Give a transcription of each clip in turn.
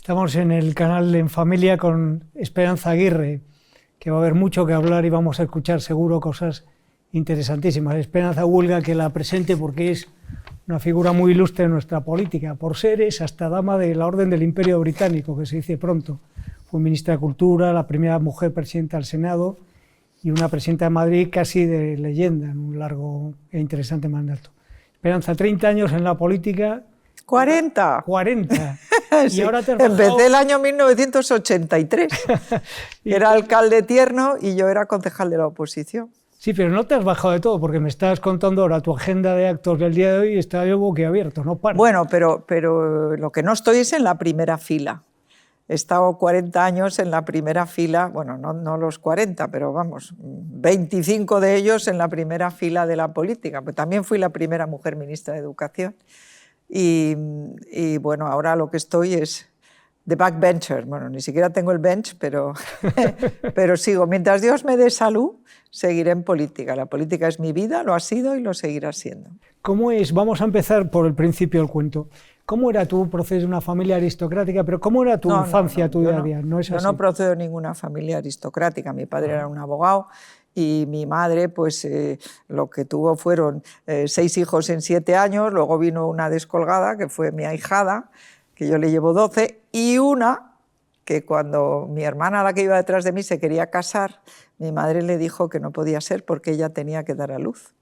Estamos en el canal En Familia con Esperanza Aguirre, que va a haber mucho que hablar y vamos a escuchar seguro cosas interesantísimas. Esperanza huelga que la presente porque es una figura muy ilustre en nuestra política, por ser hasta dama de la Orden del Imperio Británico, que se dice pronto. Fue ministra de Cultura, la primera mujer presidenta del Senado y una presidenta de Madrid casi de leyenda en un largo e interesante mandato. Esperanza, 30 años en la política. 40. 40. Sí. Y ahora te empecé el año 1983. Era alcalde tierno y yo era concejal de la oposición. Sí, pero no te has bajado de todo, porque me estás contando ahora tu agenda de actos del día de hoy y está yo boquiabierto, no para. Bueno, pero lo que no estoy es en la primera fila. He estado 40 años en la primera fila, bueno, no los 40, pero vamos, 25 de ellos en la primera fila de la política, pues también fui la primera mujer ministra de Educación. Y bueno, ahora lo que estoy es de backbencher. Bueno, ni siquiera tengo el bench, pero sigo. Mientras Dios me dé salud, seguiré en política. La política es mi vida, lo ha sido y lo seguirá siendo. ¿Cómo es? Vamos a empezar por el principio del cuento. ¿Cómo era tu proceso de una familia aristocrática? Pero ¿cómo era tu infancia, tu día a día? ¿No es así? Yo no procedo de ninguna familia aristocrática. Mi padre era un abogado y mi madre, pues lo que tuvo fueron 6 hijos en 7 años, luego vino una descolgada, que fue mi ahijada, que yo le llevo 12, y una que cuando mi hermana, la que iba detrás de mí, se quería casar, mi madre le dijo que no podía ser porque ella tenía que dar a luz.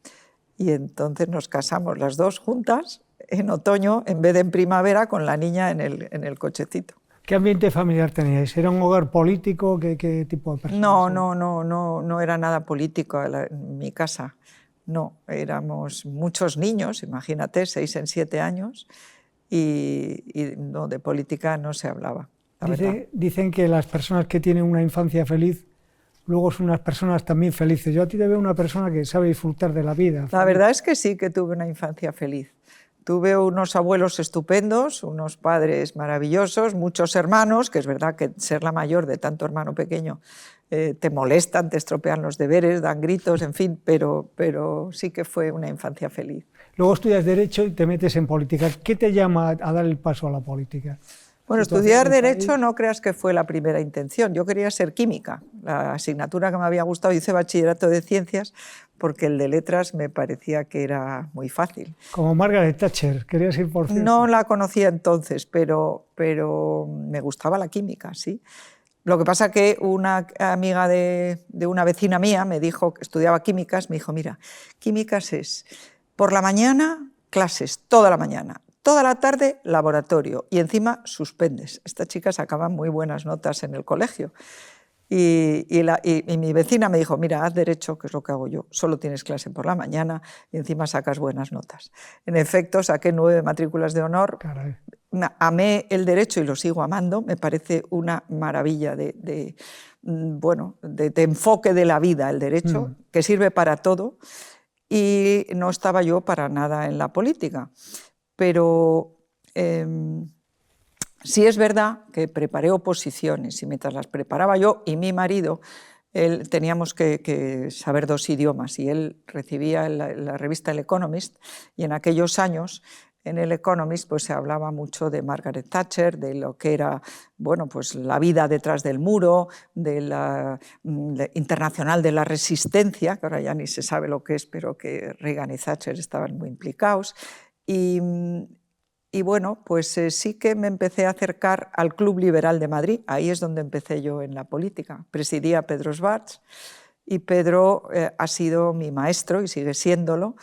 Y entonces nos casamos las dos juntas en otoño en vez de en primavera con la niña en el cochecito. ¿Qué ambiente familiar teníais? ¿Era un hogar político? ¿Qué tipo de personas? No era nada político en mi casa. No, éramos muchos niños, imagínate, 6 en 7 años, y no, de política no se hablaba. Dicen que las personas que tienen una infancia feliz luego son unas personas también felices. Yo a ti te veo una persona que sabe disfrutar de la vida. La verdad es que sí que tuve una infancia feliz. Tuve unos abuelos estupendos, unos padres maravillosos, muchos hermanos, que es verdad que ser la mayor de tanto hermano pequeño te molestan, te estropean los deberes, dan gritos, en fin, pero sí que fue una infancia feliz. Luego estudias Derecho y te metes en política. ¿Qué te llama a dar el paso a la política? Bueno, estudiar Derecho no creas que fue la primera intención. Yo quería ser química. La asignatura que me había gustado, hice bachillerato de Ciencias, porque el de Letras me parecía que era muy fácil. Como Margaret Thatcher, ¿querías ir por ciencia? No la conocía entonces, pero me gustaba la química, sí. Lo que pasa que una amiga de una vecina mía me dijo, que estudiaba químicas, me dijo, mira, químicas es por la mañana clases, toda la mañana, toda la tarde laboratorio y encima suspendes. Estas chicas sacaban muy buenas notas en el colegio. Y mi vecina me dijo, mira, haz Derecho, que es lo que hago yo, solo tienes clase por la mañana y encima sacas buenas notas. En efecto, saqué 9 matrículas de honor. Caray. Amé el Derecho y lo sigo amando, me parece una maravilla de enfoque de la vida el Derecho, que sirve para todo, y no estaba yo para nada en la política. Pero sí es verdad que preparé oposiciones y mientras las preparaba yo y mi marido, teníamos que saber 2 idiomas y él recibía la revista El Economist y en aquellos años en El Economist pues, se hablaba mucho de Margaret Thatcher, de lo que era bueno, pues, la vida detrás del muro, de la internacional de la resistencia, que ahora ya ni se sabe lo que es, pero que Reagan y Thatcher estaban muy implicados. Y bueno, pues sí que me empecé a acercar al Club Liberal de Madrid, ahí es donde empecé yo en la política. Presidía Pedro Schwartz y Pedro ha sido mi maestro y sigue siéndolo,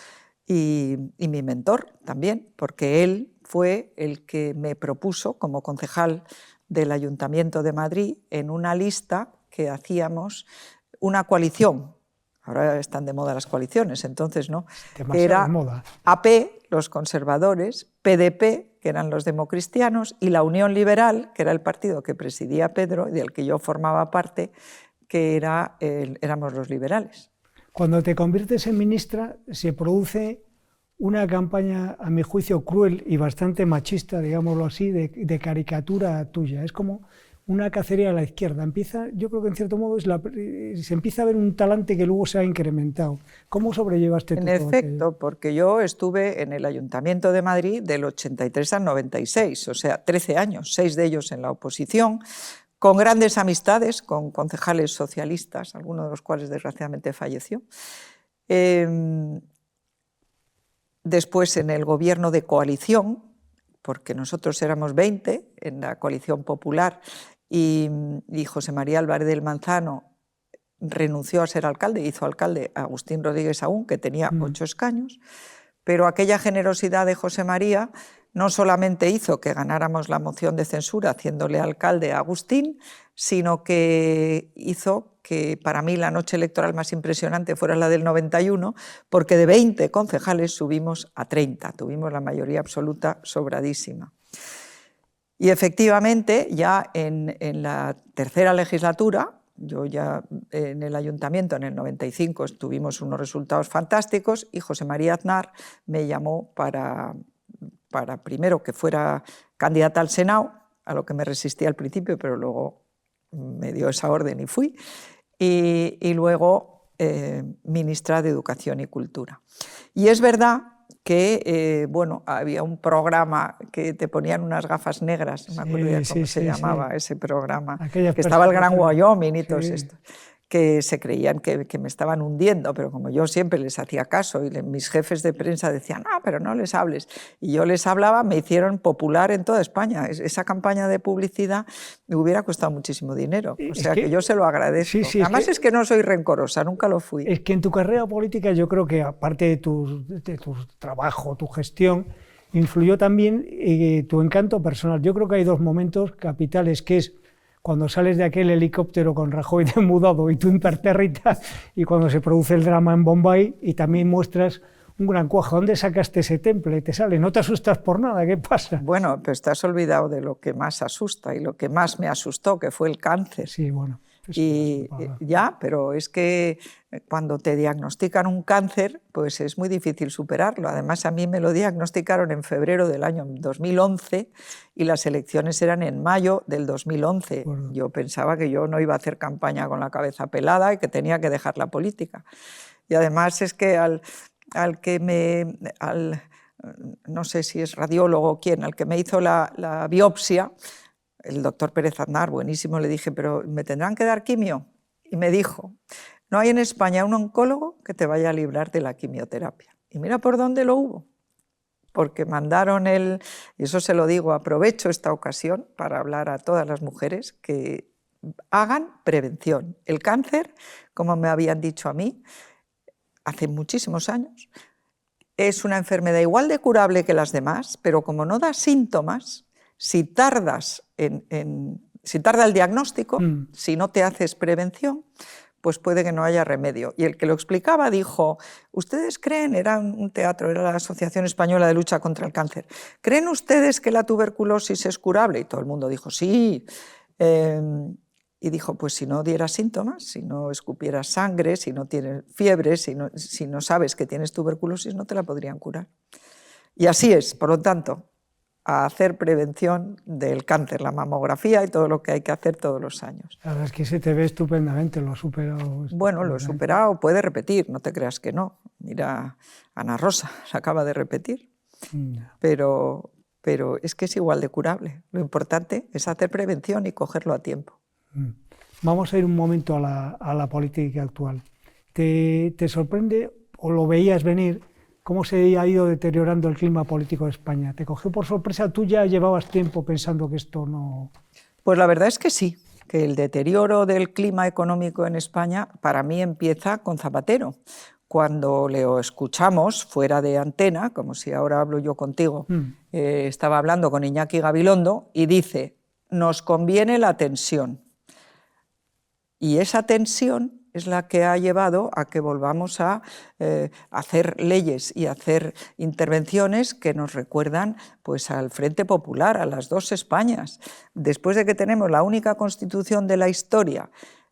y mi mentor también, porque él fue el que me propuso como concejal del Ayuntamiento de Madrid en una lista que hacíamos una coalición. Ahora están de moda las coaliciones, entonces no. Era AP, los conservadores, PDP, que eran los democristianos, y la Unión Liberal, que era el partido que presidía Pedro y del que yo formaba parte, que éramos los liberales. Cuando te conviertes en ministra, se produce una campaña, a mi juicio, cruel y bastante machista, digámoslo así, de caricatura tuya. Es como una cacería a la izquierda. Yo creo que en cierto modo se empieza a ver un talante que luego se ha incrementado. ¿Cómo sobrellevaste tú todo aquello? En efecto, porque yo estuve en el Ayuntamiento de Madrid del 83 al 96, o sea, 13 años, 6 de ellos en la oposición, con grandes amistades con concejales socialistas, alguno de los cuales desgraciadamente falleció. Después en el gobierno de coalición, porque nosotros éramos 20 en la coalición popular y José María Álvarez del Manzano renunció a ser alcalde, hizo alcalde a Agustín Rodríguez Aún, que tenía 8 escaños, pero aquella generosidad de José María no solamente hizo que ganáramos la moción de censura haciéndole alcalde a Agustín, sino que hizo que para mí la noche electoral más impresionante fuera la del 91, porque de 20 concejales subimos a 30, tuvimos la mayoría absoluta sobradísima. Y efectivamente, ya en la tercera legislatura, yo ya en el ayuntamiento en el 95 tuvimos unos resultados fantásticos y José María Aznar me llamó para primero que fuera candidata al Senado, a lo que me resistí al principio, pero luego me dio esa orden y fui, y luego ministra de Educación y Cultura. Y es verdad que bueno, había un programa que te ponían unas gafas negras, no me acuerdo ya cómo se llamaba ese programa, que estaba el Gran Wyoming y todos estos, que se creían que me estaban hundiendo, pero como yo siempre les hacía caso y mis jefes de prensa decían, no, pero no les hables, y yo les hablaba, me hicieron popular en toda España. Esa campaña de publicidad me hubiera costado muchísimo dinero, o sea que yo se lo agradezco. Además es que no soy rencorosa, nunca lo fui. Es que en tu carrera política yo creo que aparte de tu trabajo, tu gestión, influyó también tu encanto personal. Yo creo que hay dos momentos capitales, que es cuando sales de aquel helicóptero con Rajoy de mudado y tú impertérrita, y cuando se produce el drama en Bombay, y también muestras un gran cuajo. ¿Dónde sacaste ese temple? Te sale, no te asustas por nada, ¿qué pasa? Bueno, pues te has olvidado de lo que más asusta y lo que más me asustó, que fue el cáncer. Sí, bueno. Y ya, pero es que cuando te diagnostican un cáncer, pues es muy difícil superarlo. Además, a mí me lo diagnosticaron en febrero del año 2011 y las elecciones eran en mayo del 2011. Bueno. Yo pensaba que yo no iba a hacer campaña con la cabeza pelada y que tenía que dejar la política. Y además es que no sé si es radiólogo o quién, al que me hizo la biopsia, el doctor Pérez Aznar, buenísimo, le dije, pero ¿me tendrán que dar quimio? Y me dijo, no hay en España un oncólogo que te vaya a librar de la quimioterapia. Y mira por dónde lo hubo, porque mandaron y eso se lo digo, aprovecho esta ocasión para hablar a todas las mujeres que hagan prevención. El cáncer, como me habían dicho a mí, hace muchísimos años, es una enfermedad igual de curable que las demás, pero como no da síntomas, si tarda el diagnóstico, si no te haces prevención, pues puede que no haya remedio. Y el que lo explicaba dijo, ¿ustedes creen, era un teatro, era la Asociación Española de Lucha contra el Cáncer, ¿creen ustedes que la tuberculosis es curable? Y todo el mundo dijo, sí. Y dijo, pues si no dieras síntomas, si no escupieras sangre, si no tienes fiebre, si no sabes que tienes tuberculosis, no te la podrían curar. Y así es, por lo tanto, a hacer prevención del cáncer, la mamografía y todo lo que hay que hacer todos los años. La verdad es que se te ve estupendamente, lo has superado. Bueno, lo he superado, puede repetir, no te creas que no. Mira, Ana Rosa se acaba de repetir, pero es que es igual de curable. Lo importante es hacer prevención y cogerlo a tiempo. Vamos a ir un momento a la política actual. ¿Te sorprende o lo veías venir cómo se ha ido deteriorando el clima político de España? ¿Te cogió por sorpresa? ¿Tú ya llevabas tiempo pensando que esto no...? Pues la verdad es que sí, que el deterioro del clima económico en España para mí empieza con Zapatero. Cuando le escuchamos fuera de antena, como si ahora hablo yo contigo, estaba hablando con Iñaki Gabilondo y dice, nos conviene la tensión. Y esa tensión es la que ha llevado a que volvamos a hacer leyes y hacer intervenciones que nos recuerdan pues, al Frente Popular, a las dos Españas. Después de que tenemos la única constitución de la historia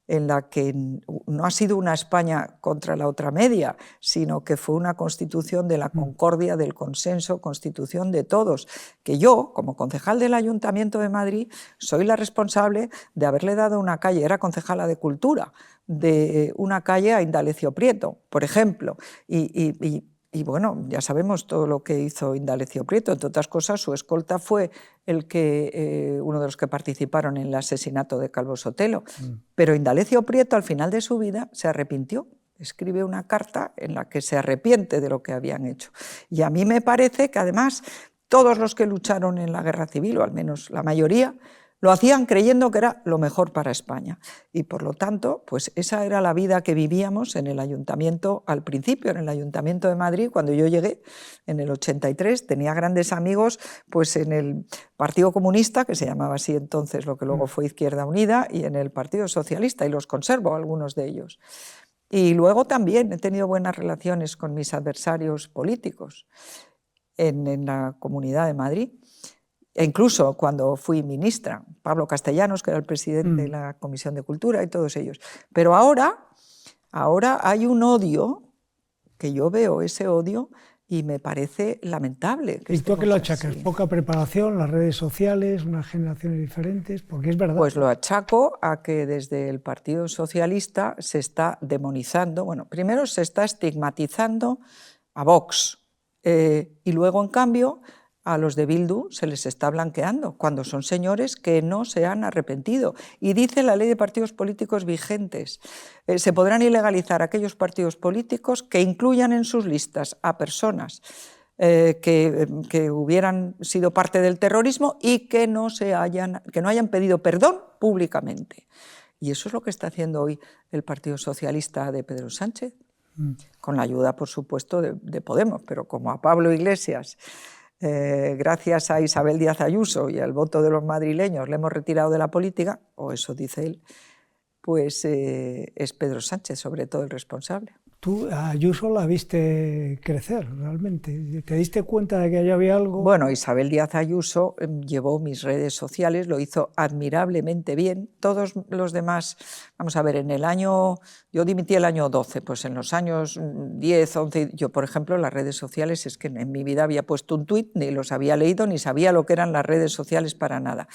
en la que no ha sido una España contra la otra media, sino que fue una constitución de la concordia, del consenso, constitución de todos, que yo, como concejal del Ayuntamiento de Madrid, soy la responsable de haberle dado una calle, era concejala de Cultura, de una calle a Indalecio Prieto, por ejemplo, y bueno, ya sabemos todo lo que hizo Indalecio Prieto. Entre otras cosas, su escolta fue uno de los que participaron en el asesinato de Calvo Sotelo. Pero Indalecio Prieto, al final de su vida, se arrepintió. Escribe una carta en la que se arrepiente de lo que habían hecho. Y a mí me parece que, además, todos los que lucharon en la guerra civil, o al menos la mayoría, lo hacían creyendo que era lo mejor para España. Y por lo tanto, pues esa era la vida que vivíamos en el ayuntamiento al principio, en el Ayuntamiento de Madrid. Cuando yo llegué en el 83, tenía grandes amigos pues en el Partido Comunista, que se llamaba así entonces, lo que luego fue Izquierda Unida, y en el Partido Socialista, y los conservo, algunos de ellos. Y luego también he tenido buenas relaciones con mis adversarios políticos en la Comunidad de Madrid. E incluso cuando fui ministra, Pablo Castellanos, que era el presidente de la Comisión de Cultura, y todos ellos. Pero ahora hay un odio, que yo veo ese odio, y me parece lamentable. ¿Y tú a qué lo achacas? ¿Poca preparación, las redes sociales, unas generaciones diferentes? Porque es verdad. Pues lo achaco a que desde el Partido Socialista se está demonizando, bueno, primero se está estigmatizando a Vox, y luego, en cambio, a los de Bildu se les está blanqueando, cuando son señores que no se han arrepentido. Y dice la ley de partidos políticos vigentes, se podrán ilegalizar aquellos partidos políticos que incluyan en sus listas a personas que hubieran sido parte del terrorismo y que no hayan pedido perdón públicamente. Y eso es lo que está haciendo hoy el Partido Socialista de Pedro Sánchez, con la ayuda, por supuesto, de Podemos, pero como a Pablo Iglesias, gracias a Isabel Díaz Ayuso y al voto de los madrileños le hemos retirado de la política, o eso dice él, pues es Pedro Sánchez sobre todo el responsable. Tú a Ayuso la viste crecer realmente, ¿te diste cuenta de que allá había algo? Bueno, Isabel Díaz Ayuso llevó mis redes sociales, lo hizo admirablemente bien. Todos los demás, vamos a ver, yo dimití el año 12, pues en los años 10, 11, yo por ejemplo las redes sociales, es que en mi vida había puesto un tuit, ni los había leído, ni sabía lo que eran las redes sociales para nada.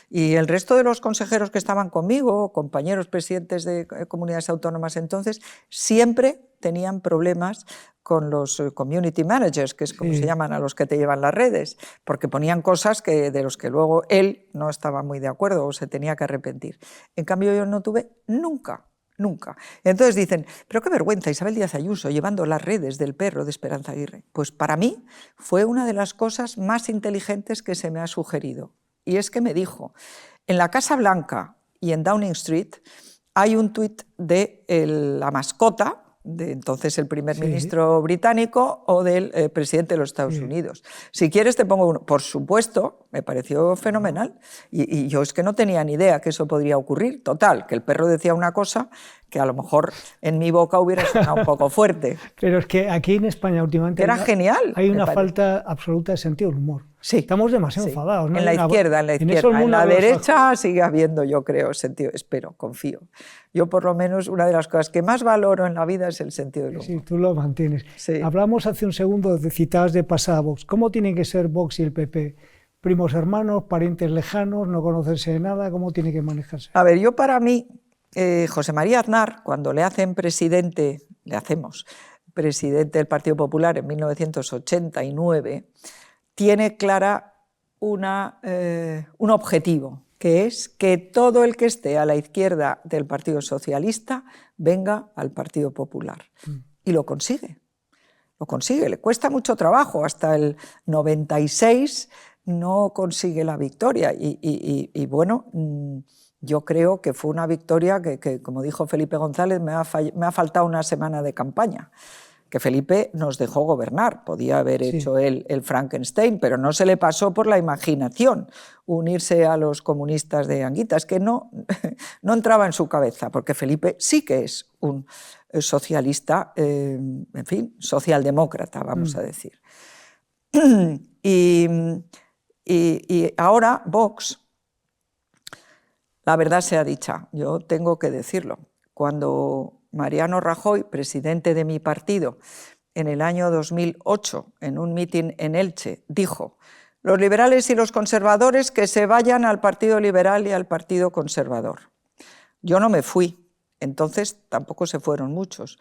Y el resto de los consejeros que estaban conmigo, compañeros presidentes de comunidades autónomas entonces, siempre tenían problemas con los community managers, que es como se llaman a los que te llevan las redes, porque ponían cosas de los que luego él no estaba muy de acuerdo o se tenía que arrepentir. En cambio, yo no tuve nunca. Entonces dicen, pero qué vergüenza Isabel Díaz Ayuso llevando las redes del perro de Esperanza Aguirre. Pues para mí fue una de las cosas más inteligentes que se me ha sugerido. Y es que me dijo, en la Casa Blanca y en Downing Street hay un tuit de la mascota, de entonces el primer ministro británico o del presidente de los Estados Unidos. Si quieres te pongo uno. Por supuesto, me pareció fenomenal. Y yo es que no tenía ni idea que eso podría ocurrir. Total, que el perro decía una cosa que a lo mejor en mi boca hubiera sonado un poco fuerte. Pero es que aquí en España últimamente era genial, hay una falta absoluta de sentido del humor. Sí, estamos demasiado enfadados, ¿no? En la izquierda, en la derecha sigue habiendo, yo creo, sentido, espero, confío. Yo por lo menos una de las cosas que más valoro en la vida es el sentido del humor. Sí, tú lo mantienes. Sí. Hablamos hace un segundo de citadas de pasada Vox. ¿Cómo tienen que ser Vox y el PP? ¿Primos hermanos, parientes lejanos, no conocerse de nada? ¿Cómo tiene que manejarse? A ver, yo para mí, José María Aznar, cuando le hacemos presidente del Partido Popular en 1989, tiene clara un objetivo, que es que todo el que esté a la izquierda del Partido Socialista venga al Partido Popular. Y lo consigue, le cuesta mucho trabajo, hasta el 96 no consigue la victoria y bueno, yo creo que fue una victoria que como dijo Felipe González, me ha faltado una semana de campaña. Que Felipe nos dejó gobernar, podía haber hecho él el Frankenstein, pero no se le pasó por la imaginación unirse a los comunistas de Anguita, es que no entraba en su cabeza, porque Felipe sí que es un socialista, en fin, socialdemócrata, vamos a decir. Y ahora Vox, la verdad sea dicha, yo tengo que decirlo, cuando Mariano Rajoy, presidente de mi partido, en el año 2008, en un mitin en Elche, dijo: los liberales y los conservadores que se vayan al Partido Liberal y al Partido Conservador. Yo no me fui, entonces tampoco se fueron muchos,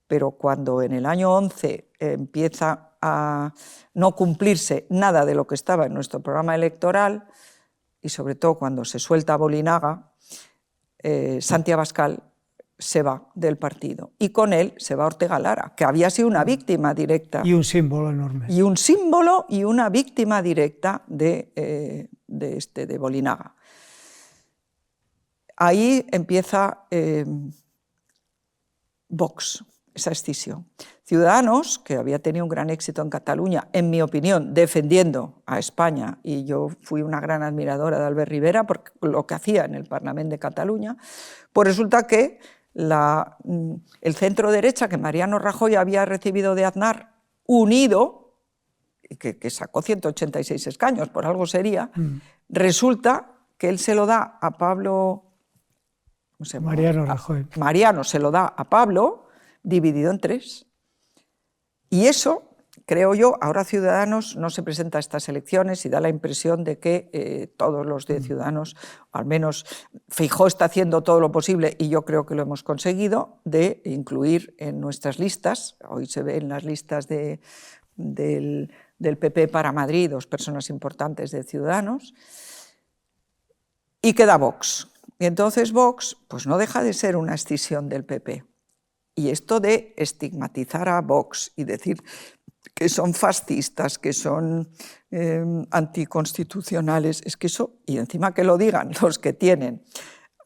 pero cuando en el año 11 empieza a no cumplirse nada de lo que estaba en nuestro programa electoral, y sobre todo cuando se suelta Bolinaga, Santi Abascal se va del partido y con él se va Ortega Lara, que había sido una víctima directa. Y un símbolo enorme. Y un símbolo y una víctima directa de Bolinaga. Ahí empieza Vox, esa escisión. Ciudadanos, que había tenido un gran éxito en Cataluña, en mi opinión, defendiendo a España, y yo fui una gran admiradora de Albert Rivera por lo que hacía en el Parlamento de Cataluña, pues resulta que el centro derecha que Mariano Rajoy había recibido de Aznar, unido, que sacó 186 escaños, por algo sería, resulta que él se lo da a Pablo... ¿cómo se llama? Mariano Rajoy. Mariano se lo da a Pablo, dividido en 3. Y eso, creo yo, ahora Ciudadanos no se presenta a estas elecciones y da la impresión de que todos los de Ciudadanos, al menos Feijóo está haciendo todo lo posible, y yo creo que lo hemos conseguido, de incluir en nuestras listas, hoy se ve en las listas del PP para Madrid, 2 personas importantes de Ciudadanos, y queda Vox. Y entonces Vox pues no deja de ser una escisión del PP. Y esto de estigmatizar a Vox y decir que son fascistas, que son anticonstitucionales, es que eso, y encima que lo digan los que tienen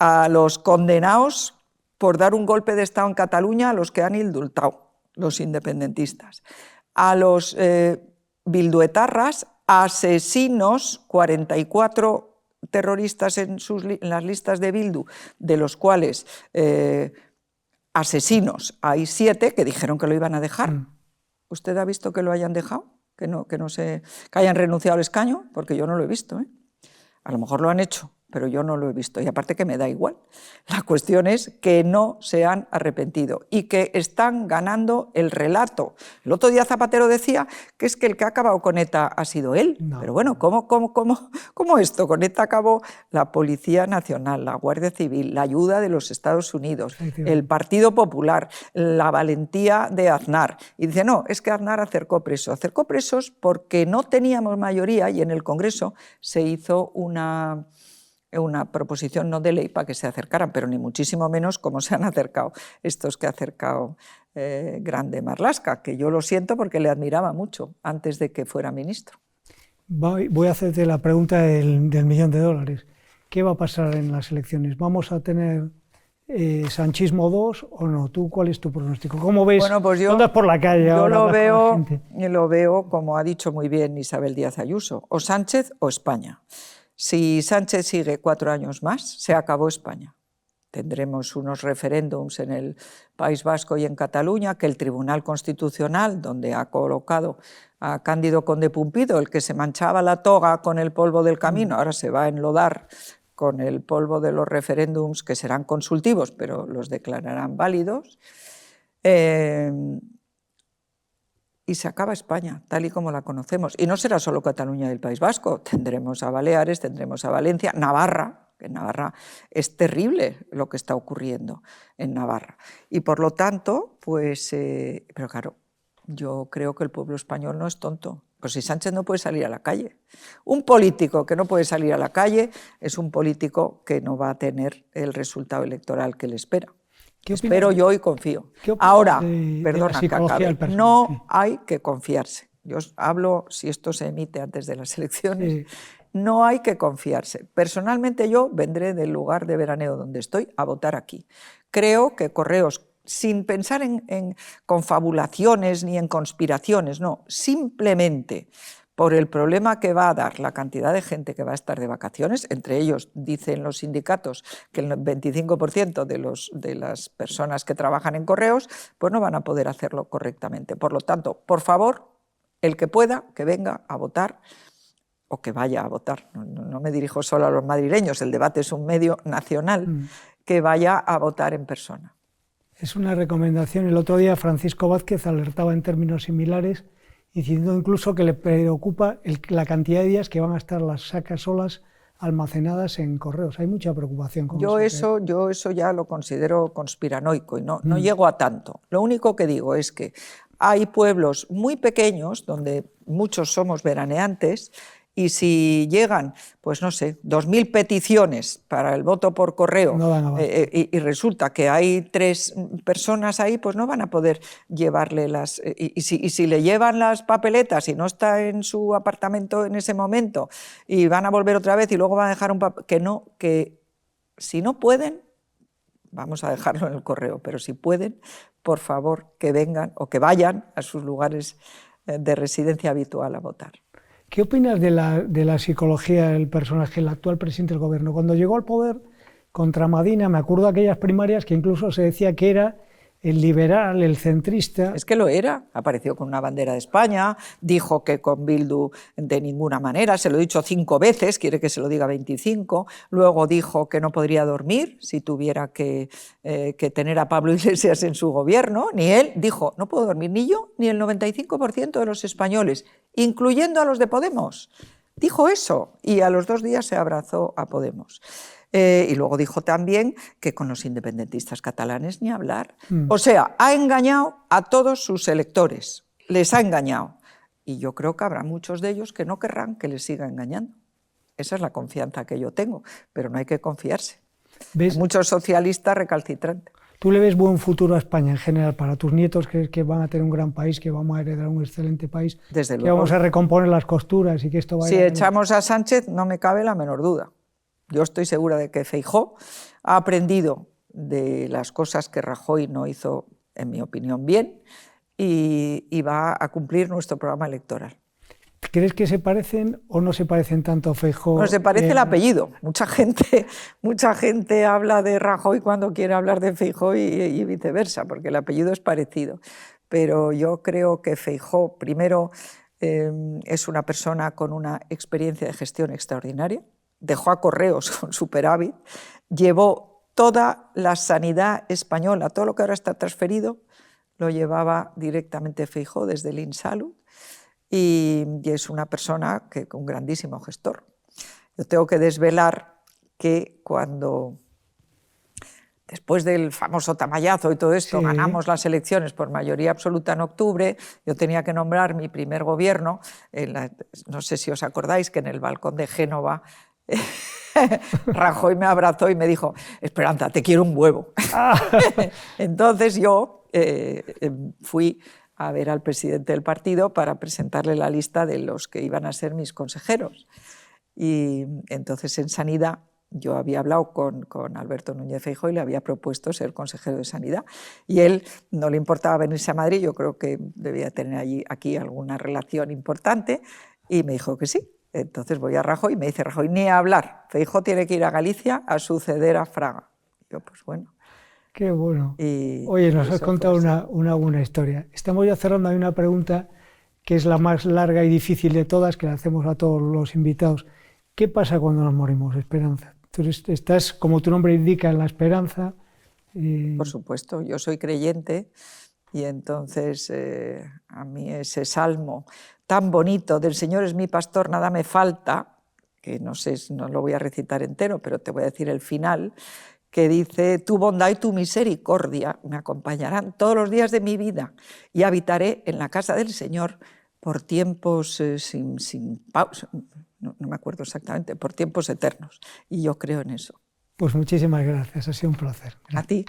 a los condenados por dar un golpe de Estado en Cataluña, a los que han indultado, los independentistas, a los bilduetarras, asesinos, 44 terroristas en las listas de Bildu, de los cuales asesinos hay 7 que dijeron que lo iban a dejar. ¿Usted ha visto que lo hayan dejado? ¿Que hayan renunciado al escaño? Porque yo no lo he visto, ¿eh? A lo mejor lo han hecho, pero yo no lo he visto. Y aparte que me da igual. La cuestión es que no se han arrepentido y que están ganando el relato. El otro día Zapatero decía que es que el que ha acabado con ETA ha sido él. No. Pero bueno, ¿cómo esto? Con ETA acabó la Policía Nacional, la Guardia Civil, la ayuda de los Estados Unidos, el Partido Popular, la valentía de Aznar. Y dice, no, es que Aznar acercó presos. Acercó presos porque no teníamos mayoría y en el Congreso se hizo una proposición no de ley para que se acercaran, pero ni muchísimo menos como se han acercado estos que ha acercado Grande Marlaska, que yo lo siento porque le admiraba mucho antes de que fuera ministro. Voy a hacerte la pregunta del $1.000.000. ¿Qué va a pasar en las elecciones? ¿Vamos a tener sanchismo 2 o no? ¿Tú cuál es tu pronóstico? ¿Cómo ves? Bueno, pues yo andas por la calle ahora, lo veo, como ha dicho muy bien Isabel Díaz Ayuso, o Sánchez o España. Si Sánchez sigue 4 años más, se acabó España. Tendremos unos referéndums en el País Vasco y en Cataluña, que el Tribunal Constitucional, donde ha colocado a Cándido Conde Pumpido, el que se manchaba la toga con el polvo del camino, ahora se va a enlodar con el polvo de los referéndums, que serán consultivos, pero los declararán válidos. Y se acaba España, tal y como la conocemos. Y no será solo Cataluña y el País Vasco, tendremos a Baleares, tendremos a Valencia, Navarra, que en Navarra es terrible lo que está ocurriendo en Navarra. Y por lo tanto, pues, pero claro, yo creo que el pueblo español no es tonto. Pues si Sánchez no puede salir a la calle. Un político que no puede salir a la calle es un político que no va a tener el resultado electoral que le espera. Espero yo y confío. Ahora, perdona que acabe, no hay que confiarse. Yo hablo, si esto se emite antes de las elecciones, no hay que confiarse. Personalmente yo vendré del lugar de veraneo donde estoy a votar aquí. Creo que Correos, sin pensar en confabulaciones ni en conspiraciones, no, simplemente por el problema que va a dar la cantidad de gente que va a estar de vacaciones, entre ellos dicen los sindicatos que el 25% de las personas que trabajan en Correos pues no van a poder hacerlo correctamente. Por lo tanto, por favor, el que pueda, que venga a votar o que vaya a votar. No me dirijo solo a los madrileños, el debate es un medio nacional, que vaya a votar en persona. Es una recomendación. El otro día Francisco Vázquez alertaba en términos similares, diciendo incluso que le preocupa la cantidad de días que van a estar las sacasolas almacenadas en correos. Hay mucha preocupación con eso. Yo eso ya lo considero conspiranoico y no llego a tanto. Lo único que digo es que hay pueblos muy pequeños donde muchos somos veraneantes y si llegan, pues no sé, 2000 peticiones para el voto por correo y resulta que hay 3 personas ahí, pues no van a poder llevarle las... Y si le llevan las papeletas y no está en su apartamento en ese momento y van a volver otra vez y luego van a dejar un papel... Que si no pueden, vamos a dejarlo en el correo, pero si pueden, por favor, que vengan o que vayan a sus lugares de residencia habitual a votar. ¿Qué opinas de la psicología del personaje, el actual presidente del gobierno? Cuando llegó al poder contra Madina, me acuerdo de aquellas primarias que incluso se decía que era el liberal, el centrista. Es que lo era, apareció con una bandera de España, dijo que con Bildu de ninguna manera, se lo he dicho 5 veces, quiere que se lo diga 25, luego dijo que no podría dormir si tuviera que tener a Pablo Iglesias en su gobierno, ni él, dijo, no puedo dormir ni yo ni el 95% de los españoles, incluyendo a los de Podemos. Dijo eso y a los 2 días se abrazó a Podemos. Y luego dijo también que con los independentistas catalanes ni hablar. O sea, ha engañado a todos sus electores, les ha engañado. Y yo creo que habrá muchos de ellos que no querrán que les siga engañando. Esa es la confianza que yo tengo, pero no hay que confiarse. ¿Ves? Hay muchos socialistas recalcitrantes. ¿Tú le ves buen futuro a España en general, para tus nietos, que van a tener un gran país, que vamos a heredar un excelente país, Desde que luego. vamos a recomponer las costuras y que esto vaya... Si echamos a Sánchez, no me cabe la menor duda. Yo estoy segura de que Feijóo ha aprendido de las cosas que Rajoy no hizo, en mi opinión, bien, y va a cumplir nuestro programa electoral. ¿Crees que se parecen o no se parecen tanto Feijóo? Bueno, se parece el apellido. Mucha gente habla de Rajoy cuando quiere hablar de Feijóo y viceversa, porque el apellido es parecido. Pero yo creo que Feijóo, primero, es una persona con una experiencia de gestión extraordinaria. Dejó a Correos con superávit, llevó toda la sanidad española, todo lo que ahora está transferido, lo llevaba directamente Feijóo desde el INSalud y es una persona que un grandísimo gestor. Yo tengo que desvelar que cuando, después del famoso tamallazo y todo esto, ganamos las elecciones por mayoría absoluta en octubre, yo tenía que nombrar mi primer gobierno, no sé si os acordáis que en el balcón de Génova Rajoy me abrazó y me dijo, Esperanza, te quiero un huevo. Entonces yo fui a ver al presidente del partido para presentarle la lista de los que iban a ser mis consejeros. Y entonces en Sanidad yo había hablado con Alberto Núñez Feijóo y le había propuesto ser consejero de Sanidad. Y él no le importaba venirse a Madrid, yo creo que debía tener aquí alguna relación importante, y me dijo que sí. Entonces voy a Rajoy y me dice Rajoy, ni a hablar, Feijóo tiene que ir a Galicia a suceder a Fraga. Yo, pues bueno. Qué bueno. Oye, nos has contado una buena historia. Estamos ya cerrando, hay una pregunta que es la más larga y difícil de todas, que la hacemos a todos los invitados. ¿Qué pasa cuando nos morimos, Esperanza? Tú estás, como tu nombre indica, en la esperanza. Por supuesto, yo soy creyente y entonces a mí ese salmo tan bonito del Señor es mi pastor, nada me falta, que no sé, no lo voy a recitar entero, pero te voy a decir el final, que dice, tu bondad y tu misericordia me acompañarán todos los días de mi vida y habitaré en la casa del Señor por tiempos sin pausa, no me acuerdo exactamente, por tiempos eternos. Y yo creo en eso. Pues muchísimas gracias, ha sido un placer. Gracias. A ti.